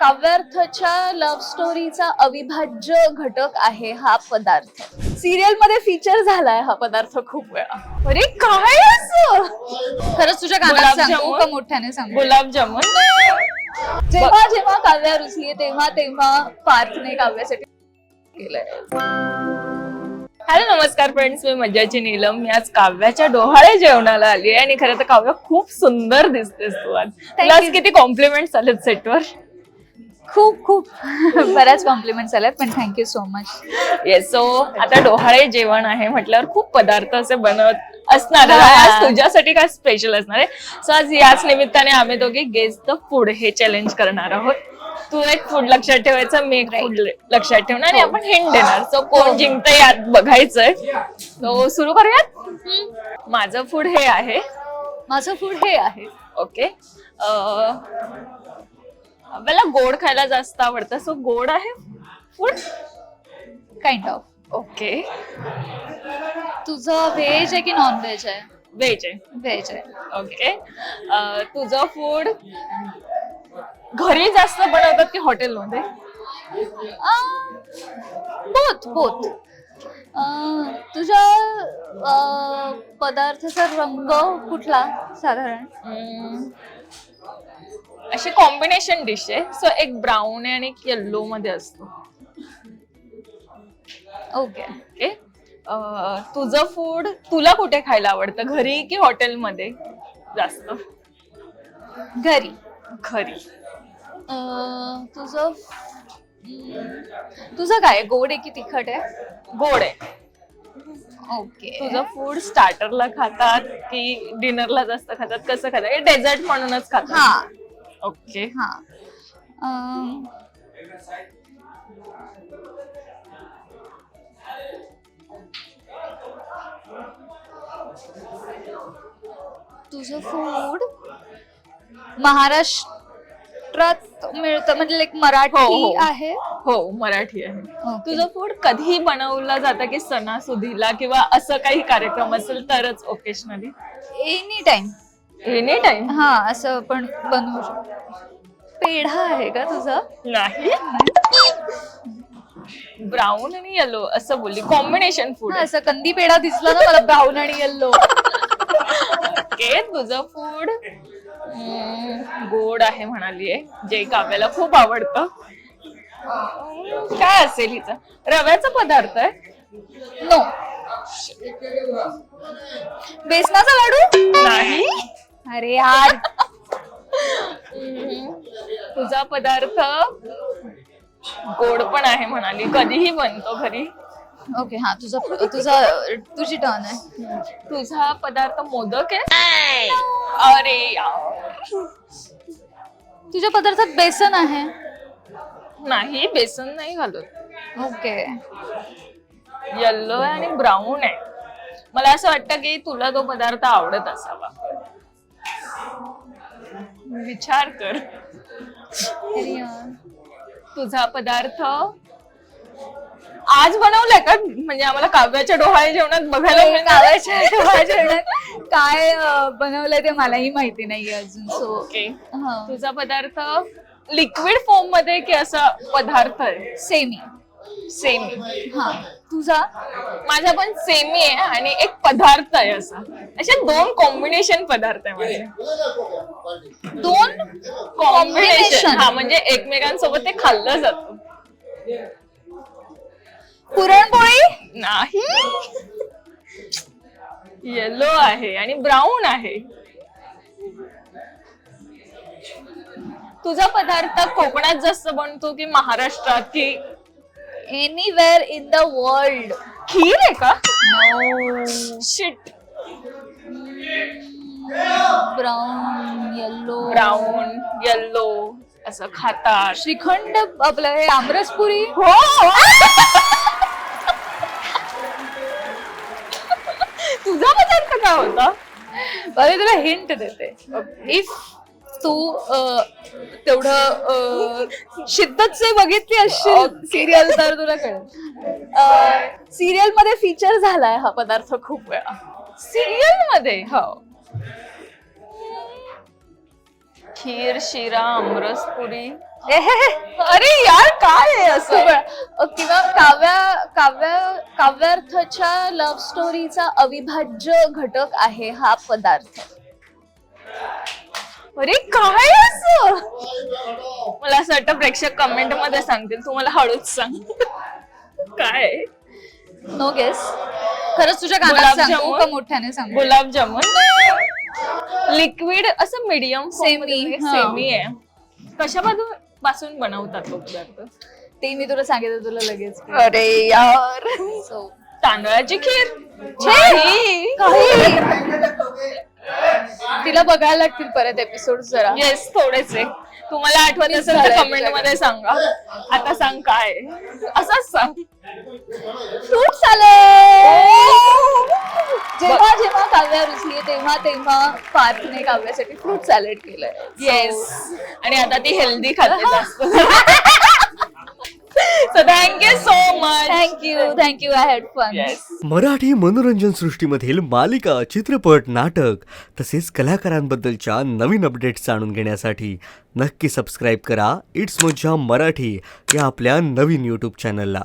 काव्यार्थच्या love स्टोरीचा अविभाज्य घटक आहे हा पदार्थ. सिरियल मध्ये फीचर झालाय हा पदार्थ खूप वेळा. अरे काय असं खरंच तुझ्या कानात सांगू का मोठ्याने सांगू? गुलाबजामुन. जेव्हा जेव्हा काव्या रुसली तेव्हा तेव्हा पार्थने काव्यासाठी केलंय. हॅलो नमस्कार फ्रेंड्स, मी मज्जाची नीलम. मी आज काव्याच्या डोहाळे जेवणाला आली आहे आणि खरं तर काव्या खूप सुंदर दिसतेस तू आज. तुला आज किती कॉम्प्लिमेंट्स आलेत सेटवर. खूप खूप बऱ्याच कॉम्प्लिमेंट्स आल्यात, पण thank you so much. Yes, so आता डोहाळे जेवण आहे म्हटल्यावर खूप पदार्थ असे बनवत असणार आहे. आज तुझ्यासाठी काय स्पेशल असणार आहे. सो आज याच निमित्ताने आम्ही दोघे गेस द फूड हे चॅलेंज करणार आहोत. तू एक फूड लक्षात ठेवायचं, मी एक फूड लक्षात ठेवणार आणि आपण हिंट देणार. सो कोण जिंकतंय यात बघायचंय. सो सुरू करूयात. माझं फूड हे आहे. माझं फूड हे आहे. ओके. मला गोड खायला जास्त आवडतं, सो गोड आहे फूड काइंड ऑफ. ओके. तुझं व्हेज आहे की नॉन व्हेज आहे? व्हेज आहे. व्हेज आहे. ओके. तुझं फूड घरी जास्त बनवतात की हॉटेलमध्ये? Both both. तुझ्या पदार्थाचा रंग कुठला साधारण? अशी कॉम्बिनेशन डिश आहे. सो एक ब्राऊन आहे आणि एक येल्लो मध्ये असतो. ओके. ओके. तुझं फूड तुला कुठे खायला आवडतं, घरी की हॉटेलमध्ये जास्त? घरी. घरी. तुझं तुझं काय गोड आहे की तिखट आहे? गोड आहे. ओके. तुझं फूड स्टार्टरला खातात की डिनरला जास्त खातात, कसं खातात? डेझर्ट म्हणूनच खातात? हा. ओके. हा. तुझं फूड महाराष्ट्रात मिळतं म्हणजे लाईक मराठी आहे? हो, मराठी आहे. Okay. तुझं फूड कधी बनवलं जातं की सणासुदीला किंवा असं काही कार्यक्रम असेल तरच? Occasionally? Any time. Any time? हा, असं पण बनवू शकतो. पेढा आहे का तुझं? नाही. ब्राऊन आणि येलो असं बोलली, कॉम्बिनेशन फूड. असं कंदी पेढा दिसला ना मला, ब्राऊन आणि येल्लो. ओके. तुझं फूड गोड आहे म्हणालीये, जे काव्याला खूप आवडतं. काय असेल हिचं? रव्याचा पदार्थ आहे? नो. बेसनाचा लाडू? नाही. अरे यार. तुझा पदार्थ गोड पण आहे म्हणाली, कधीही बनतो घरी. ओके. हा, तुझी टर्न आहे. तुझा पदार्थ मोदक आहे? अरे यार. तुझ्या पदार्थात बेसन आहे? नाही, बेसन नाही घालत. ओके. येल्लो आहे आणि ब्राऊन आहे. मला असं वाटतं की तुला तो पदार्थ आवडत असावा. विचार कर. अरे यार. तुझा पदार्थ आज बनवलाय का? म्हणजे आम्हाला काव्याच्या डोहाळे जेवणात बघायला मिळणार. काय बनवलंय ते मलाही माहिती नाहीये अजून. So okay. तुझा पदार्थ लिक्विड फॉर्म मध्ये की असा पदार्थ आहे? सेमी. सेमी. हा. तुझा? माझा पण सेमी आहे आणि एक पदार्थ आहे असा. असे दोन कॉम्बिनेशन पदार्थ आहे माझे. दोन कॉम्बिनेशन. हा, म्हणजे एकमेकांसोबत ते खाल्लं जातं. पुरणपोळी? नाही. येलो आहे आणि ब्राऊन आहे. तुझा पदार्थ कोकणात जास्त बनतो की महाराष्ट्रात की anywhere in the world? Kheer आहे का? No. Shit. Brown yellow. Brown yellow असं खातात. श्रीखंड आपलं हे आमरसपुरी? हो. तुझा पदार्थ काय होता? बरं, तुला हिंट देते. इफ तू तेवढं शिद्दतचे बघितली असशील सिरियल तर तुला कळेल. सिरियल मध्ये फीचर झालाय हा पदार्थ खूप वेळा. सिरियल मध्ये? हो. खीर, शिरा, आमरसपुरी. अरे यार काय आहे असं? किंवा काव्यार्थाच्या लव्ह स्टोरीचा अविभाज्य घटक आहे हा पदार्थ. अरे काय असं? मला असं वाटतं प्रेक्षक कमेंट मध्ये सांगतील, तू मला हळूच सांग. काय? No guess. खरंच तुझ्या कानात सांगू गुलाबजामुन? का मोठ्याने सांगू? गुलाबजामुन. लिक्विड असं मीडियम Semi, हा. सेमी आहे. कशापासून बनवतात तो पदार्थ? ते मी तुला सांगितलं तुला लगेच. अरे यार, So, तांदळाची खीर. तिला बघायला लागतील परत एपिसोड जरा. येस, थोडेसे. तुम्हाला आठवत Miss असेल तर झालंय कमेंट तुझ्याकडे. मध्ये सांगा. आता सांग काय? असंच सांग. Fruit salad. जेव्हा जेव्हा काव्या रुचली तेव्हा तेव्हा पार्थने काव्यासाठी फ्रूट सॅलड केलंय. येस. आणि आता ती हेल्दी खाते जास्त. So thank you so much. Thank you. I had fun. Yes. Marathi मनोरंजन सृष्टीमधील मालिका, चित्रपट, नाटक तसेच कलाकारांबद्दलच्या नवीन अपडेट्स जाणून घेण्यासाठी नक्की सबस्क्राईब करा इट्स मज्जा मराठी या आपल्या नवीन यूट्यूब चॅनलला.